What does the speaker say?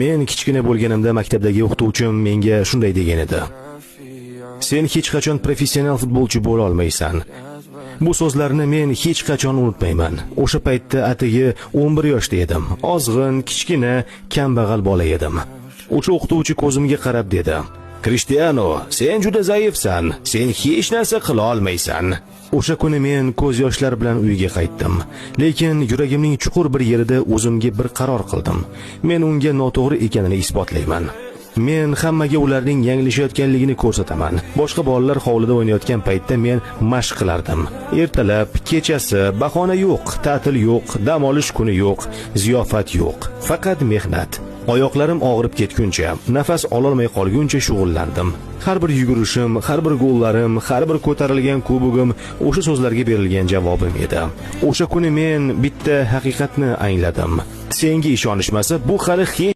Men kichkina bo'lganimda maktabdagi o'qituvchim menga shunday degan edi: "Sen hech qachon professional futbolchi bo'la olmaysan." Bu so'zlarni men hech qachon unutmayman. O'sha paytda atigi 11 yoshda edim. Ozg'in, kichkina, kambag'al bola edim. O'sha o'qituvchi ko'zimga qarab dedi: "Cristiano, sen juda zaifsan. Sen hech narsa qila olmaysan." O'sha kuni men ko'z yoshlar bilan uyga qaytdim. Lekin yuragimning chuqur bir yerida o'zimga bir qaror qildim. Men unga noto'g'ri ekanini isbotlayman. Men hammaga ularning yanglishayotganligini ko'rsataman. Boshqa bolalar hovlida o'ynayotgan paytda men mashq qilardim. Ertalab, kechasi, bahona yo'q, ta'til yo'q, dam olish kuni yo'q, ziyofat yo'q. Faqat mehnat. Oyoqlarim og'rib ketguncha, nafas ololmay qolguncha shug'ullandim. Har bir yugurishim, har bir gollarim, har bir ko'tarilgan kubogim o'sha so'zlarga berilgan javobim edi. O'sha kuni men bitta haqiqatni angladim. Senga ishonishmasa, bu hali hech